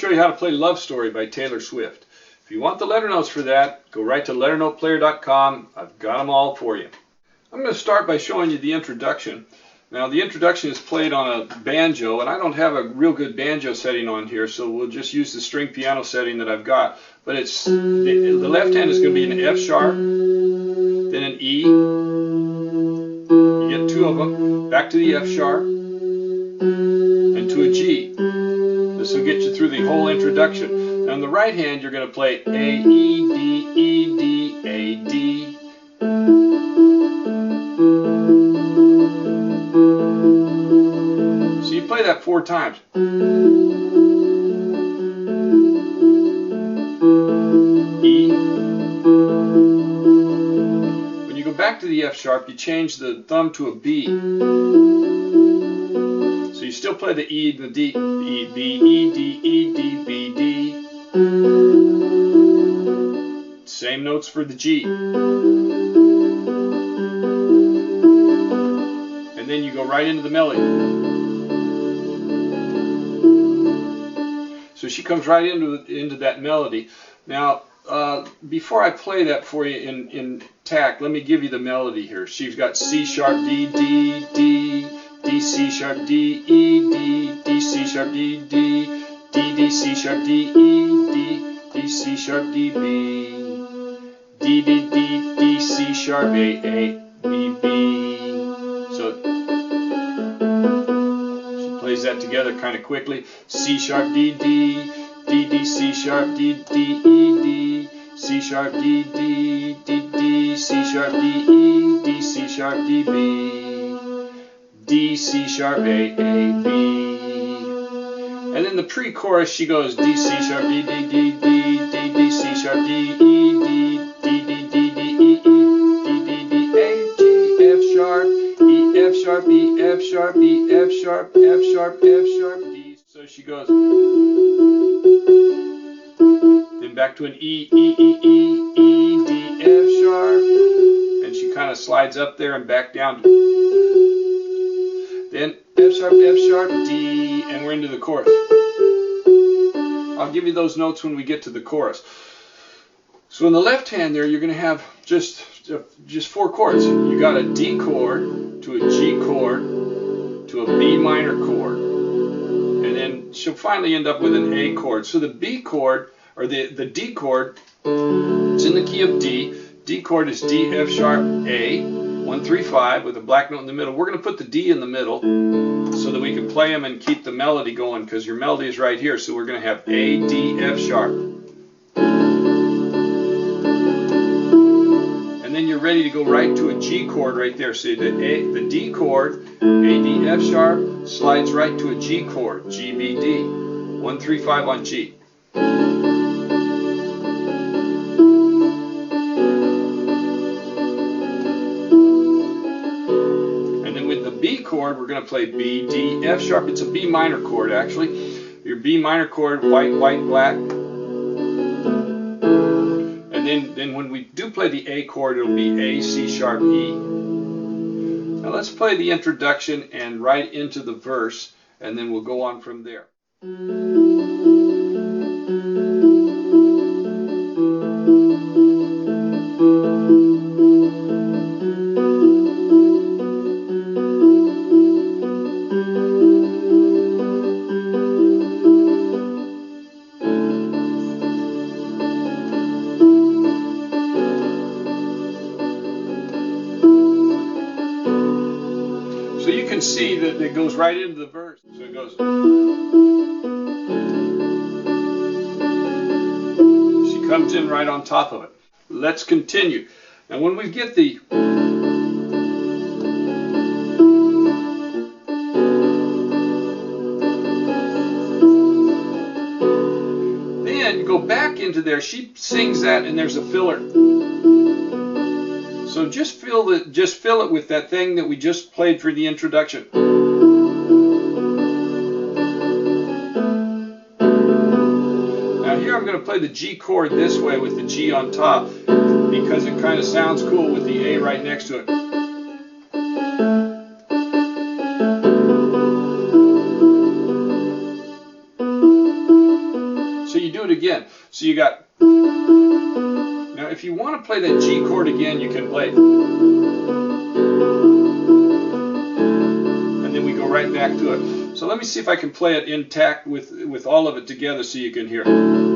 show you how to play Love Story by Taylor Swift. If you want the letter notes for that, go right to LetterNotePlayer.com. I've got them all for you. I'm going to start by showing you the introduction. Now the introduction is played on a banjo, and I don't have a real good banjo setting on here, so we'll just use the string piano setting that I've got. But it's the left hand is going to be an F sharp, then an E. You get two of them. Back to the F sharp, and to a G. This will get you through the whole introduction. Now on the right hand, you're going to play A, E, D, E, D, A, D. So you play that 4 times. E. When you go back to the F sharp, you change the thumb to a B. So you still play the E and the D. E, B, E, D, E, D, B, D. Same notes for the G. And then you go right into the melody. So she comes right into that melody. Now, before I play that for you in tact, let me give you the melody here. She's got C sharp, D, D, D, D, C sharp, D, E, D, D, C sharp, D, D, D, D, C sharp, D, E, D, D, C sharp, D, B, D, D, D, D, C sharp, A, A, B, B. So she plays that together kind of quickly. C sharp, D, D, D, D, C sharp, D, D, E, D, C sharp, D, D, D, D, C sharp, D, E, D, C sharp, D, B, D, C sharp, A, A, B. And then the pre-chorus, she goes D, C sharp, D, D, D, D, D, D, C sharp, D, E, D, D, D, D, D, E, E, D, D, D, A, G, F sharp, E, F sharp, E, F sharp, E, F sharp, F sharp, F sharp, D. So she goes. Then back to an E, E, E, E, E, D, F sharp. And she kind of slides up there and back down. Then F sharp, D, and we're into the chorus. I'll give you those notes when we get to the chorus. So in the left hand there, you're going to have just 4 chords. You got a D chord to a G chord to a B minor chord, and then she'll finally end up with an A chord. So the B chord, or the D chord, it's in the key of D. D chord is D, F sharp, A, 1, 3, 5 with a black note in the middle. We're going to put the D in the middle so that we can play them and keep the melody going, because your melody is right here. So we're going to have A, D, F sharp. And then you're ready to go right to a G chord right there. So the D chord, A, D, F sharp, slides right to a G chord, G, B, D. 1, 3, 5 on G. Chord, we're going to play B, D, F sharp. It's a B minor chord actually. Your B minor chord, white, white, black. And then when we do play the A chord, it'll be A, C sharp, E. Now let's play the introduction and right into the verse, and then we'll go on from there. So you can see that it goes right into the verse. So it goes. She comes in right on top of it. Let's continue. Now when we get the then go back into there. She sings that, and there's a filler. So just fill it with that thing that we just played for the introduction. Now here I'm going to play the G chord this way with the G on top, because it kind of sounds cool with the A right next to it. So you got, now if you want to play that G chord again, you can play it. And then we go right back to it. So let me see if I can play it intact with all of it together so you can hear it.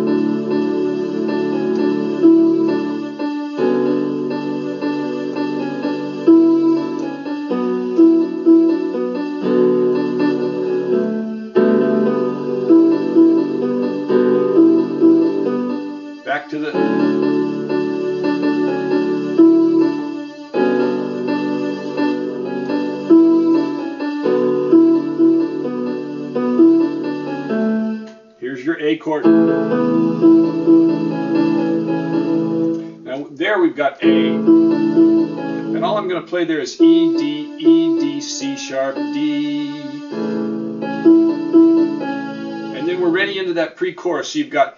Back to the... Here's your A chord. Now there we've got A. And all I'm going to play there is E, D, C sharp, D. And then we're ready into that pre-chorus. So you've got...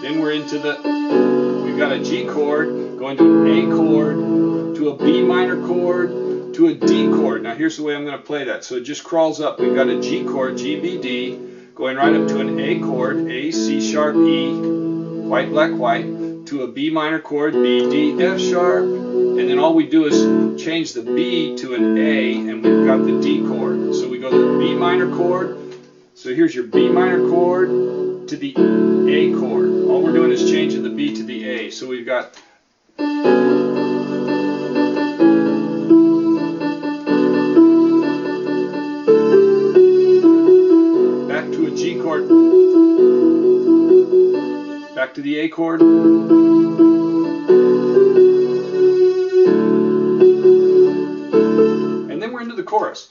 Then we're into the... We've got a G chord, going to an A chord, to a B minor chord, to a D chord. Now here's the way I'm going to play that. So it just crawls up. We've got a G chord, G, B, D, going right up to an A chord, A, C sharp, E, white, black, white, to a B minor chord, B, D, F sharp, and then all we do is change the B to an A, and we've got the D chord. So we go to the B minor chord. So here's your B minor chord to the A chord. All we're doing is changing the B to the A. So we've got... G chord, back to the A chord, and then we're into the chorus.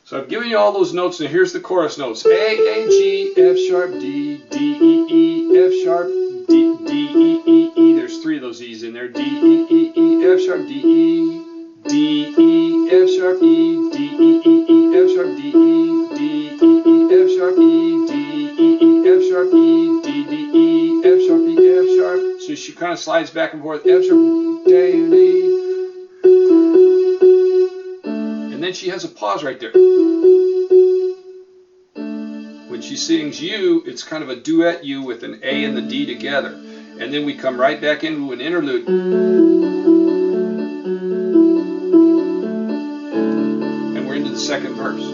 So I've given you all those notes, and here's the chorus notes: A, G, F sharp, D, D, E, F sharp, D, E. There's three of those E's in there. D, E, F sharp, D, E, D, E, F sharp, E, D, E, F sharp, D, E. F sharp, E, D, E, F sharp, E, D, D, E, F sharp, E, F sharp. So she kind of slides back and forth, F sharp, D, D. And then she has a pause right there. When she sings U, it's kind of a duet U with an A and the D together. And then we come right back into an interlude. And we're into the second verse.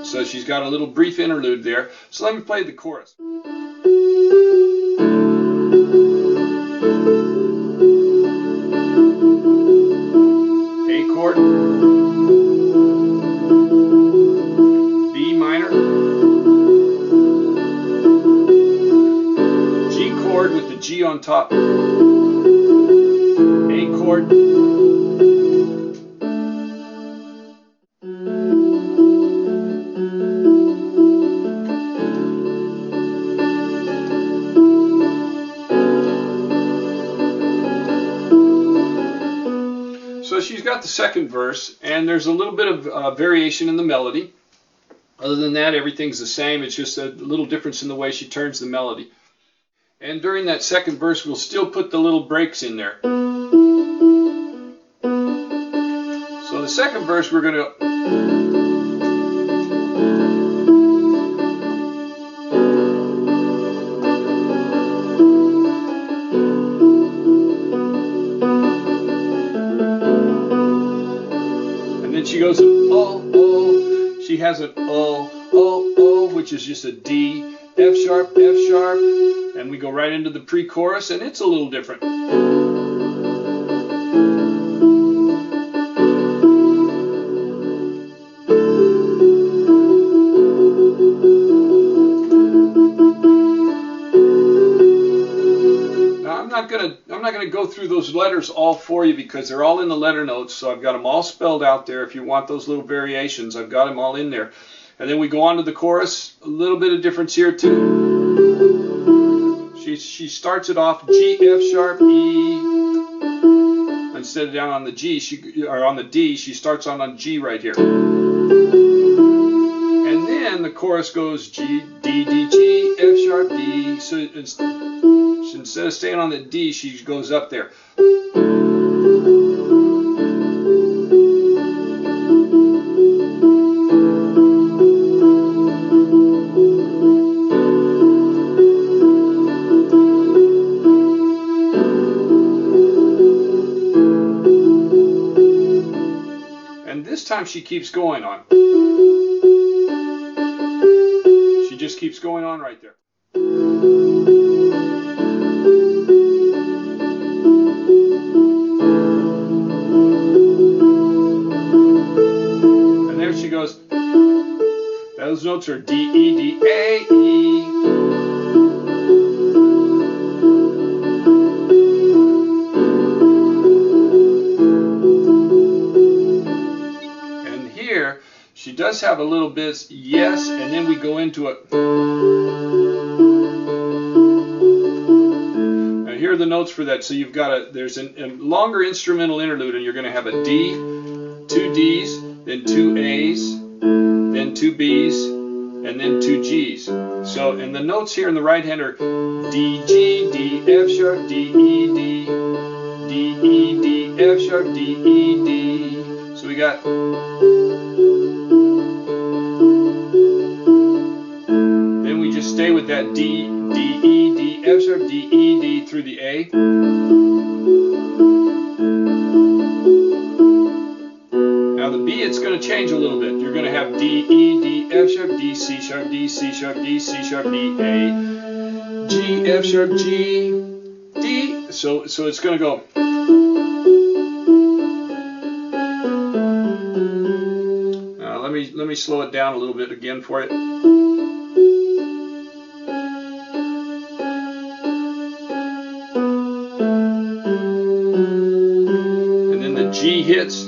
So she's got a little brief interlude there. So let me play the chorus. A chord, B minor, G chord with the G on top, A chord, so she's got the second verse, and there's a little bit of variation in the melody. Other than that, everything's the same. It's just a little difference in the way she turns the melody. And during that second verse, we'll still put the little breaks in there. So the second verse, we're going to... She goes oh, oh. She has an oh, oh, oh, which is just a D, F sharp, and we go right into the pre-chorus, and it's a little different. I'm not gonna go through those letters all for you because they're all in the letter notes, so I've got them all spelled out there. If you want those little variations, I've got them all in there. And then we go on to the chorus. A little bit of difference here too. She starts it off G, F sharp, E. Instead of down on the G, or on the D, she starts on G right here. And then the chorus goes G, D, D, G, F sharp, D. So instead of staying on the D, she goes up there. time she keeps going on. She just keeps going on right there. And there she goes. Those notes are D, E, D, A, E. And here, she does have a little bit, yes, and then we go into it. Now here are the notes for that. So you've got there's a longer instrumental interlude, and you're going to have a D, 2 Ds, then 2 As, then 2 Bs, and then 2 Gs. So, and the notes here in the right hand are D, G, D, F sharp, D, E, D, D, E, D, F sharp, D, E, D. So we got. Then we just stay with that D, D, E, D, F sharp, D, E, D through the A. Now the B, it's going to change a little bit. You're going to have D, E, D, F sharp, D, C sharp, D, C sharp, D, C sharp, D, A, G, F sharp, G, D. So it's going to go. Now let me slow it down a little bit again for it. And then the G hits.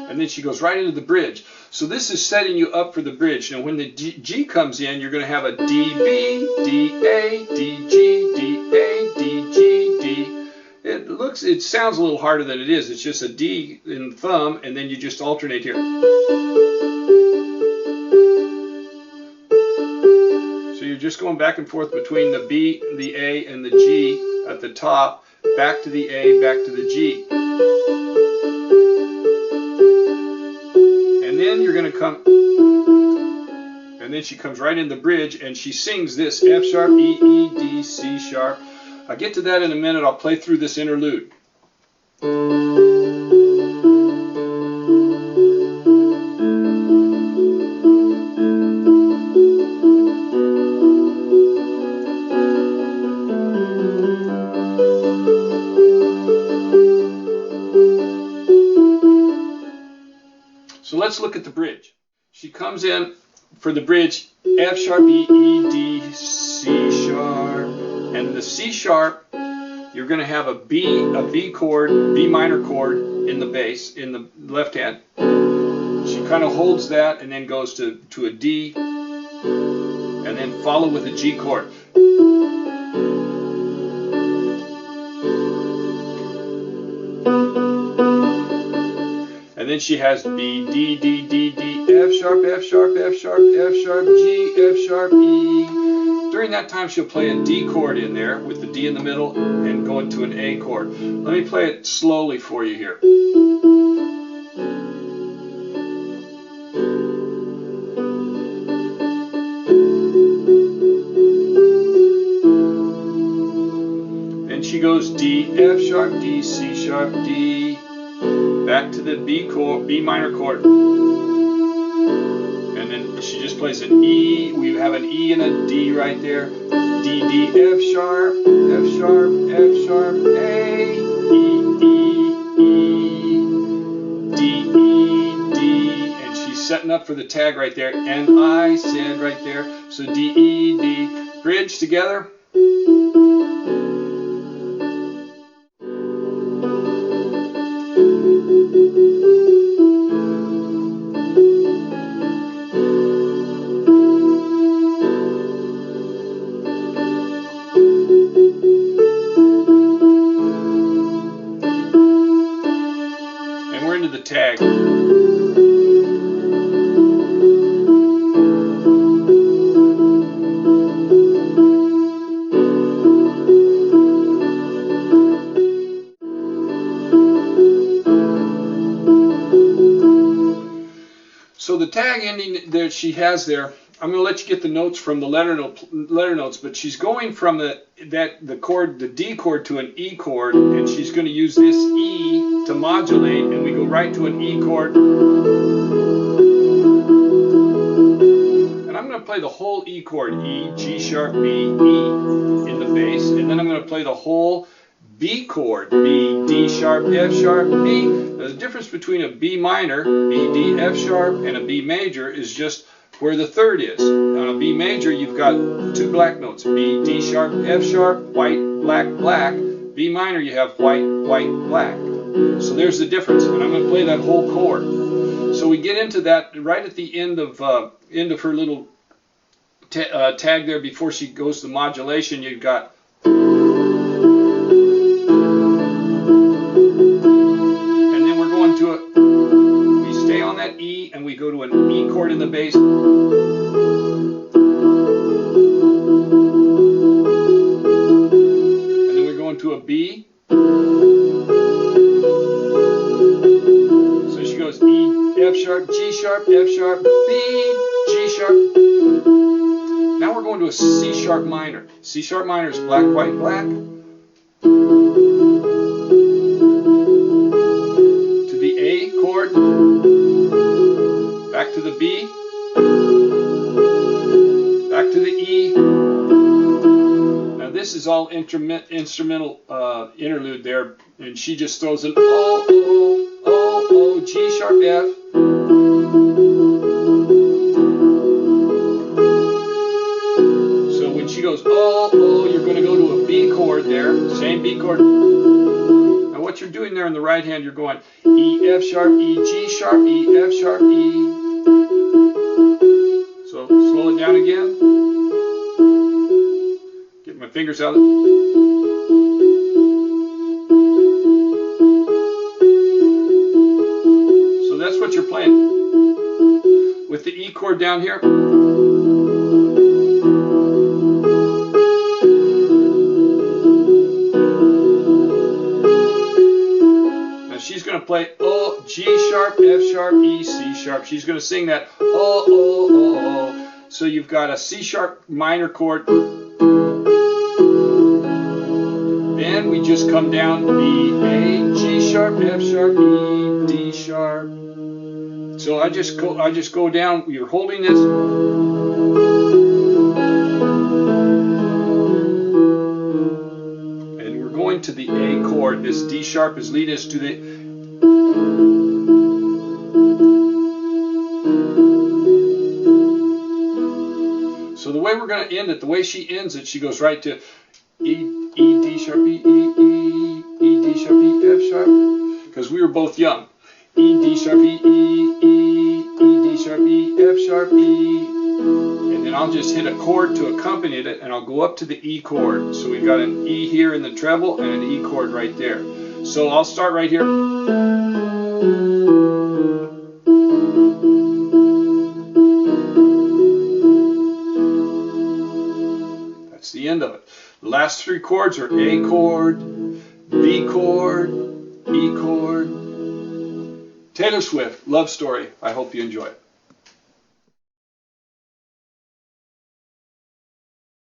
And then she goes right into the bridge. So this is setting you up for the bridge. Now when the G comes in, you're going to have a D, B, D, A, D, G, D, A, D, G, D. It sounds a little harder than it is. It's just a D in the thumb, and then you just alternate here. So you're just going back and forth between the B, the A, and the G at the top, back to the A, back to the G. And then you're going to come, and then she comes right in the bridge, and she sings this F sharp, E, E, D, C sharp. I'll get to that in a minute. I'll play through this interlude. So let's look at the bridge. She comes in for the bridge, F sharp, E, E, D, C sharp, and the C sharp, you're going to have a B chord, B minor chord in the bass, in the left hand. She kind of holds that and then goes to a D, and then follow with a G chord. And then she has B, D, D, D, D, F sharp, F sharp, F sharp, F sharp, G, F sharp, E. During that time, she'll play a D chord in there with the D in the middle and go into an A chord. Let me play it slowly for you here. Then she goes D, F sharp, D, C sharp, D. Back to the B chord, B minor chord. And then she just plays an E. We have an E and a D right there. D, D, F sharp, F sharp, F sharp, A, E, E, E, D, E, D. And she's setting up for the tag right there. And I said right there. So D, E, D. Bridge together. The tag. So the tag ending that she has there, I'm going to let you get the notes from the letter notes, but she's going from the D chord to an E chord, and she's going to use this E to modulate, and we go right to an E chord. And I'm going to play the whole E chord, E, G sharp, B, E in the bass, and then I'm going to play the whole B chord, B, D sharp, F sharp, B. Now, the difference between a B minor, B, D, F sharp, and a B major is just where the third is. On a B major, you've got two black notes, B, D sharp, F sharp, white, black, black. B minor, you have white, white, black. So there's the difference, and I'm going to play that whole chord. So we get into that right at the end of her little tag there before she goes to modulation. You've got E, and we go to an E chord in the bass. And then we're going to a B. So she goes E, F sharp, G sharp, F sharp, B, G sharp. Now we're going to a C sharp minor. C sharp minor is black, white, black. To the A chord. Back to the B, back to the E. Now this is all instrumental interlude there, and she just throws an O, O, O, O, G sharp, F. So when she goes O, O, you're going to go to a B chord there, same B chord. Now what you're doing there in the right hand, you're going E, F sharp, E, G sharp, E, F sharp, E. So slow it down again. Get my fingers out. So that's what you're playing. With the E chord down here. Now she's going to play O, G sharp, F sharp, E, C sharp. She's going to sing that O, O, O, O. So you've got a C sharp minor chord. Then we just come down B, A, G sharp, F sharp, E, D sharp. So I just go down. You're holding this. And we're going to the A chord. This D sharp is leading us to the So the way we're going to end it, the way she ends it, she goes right to E, E, D sharp, E, E, E, E, D sharp, E, F sharp, because we were both young. E, D sharp, E, E, E, E, D sharp, E, F sharp, E, and then I'll just hit a chord to accompany it, and I'll go up to the E chord. So we've got an E here in the treble and an E chord right there. So I'll start right here. The end of it. The last three chords are A chord, B chord, E chord. Taylor Swift, Love Story. I hope you enjoy it.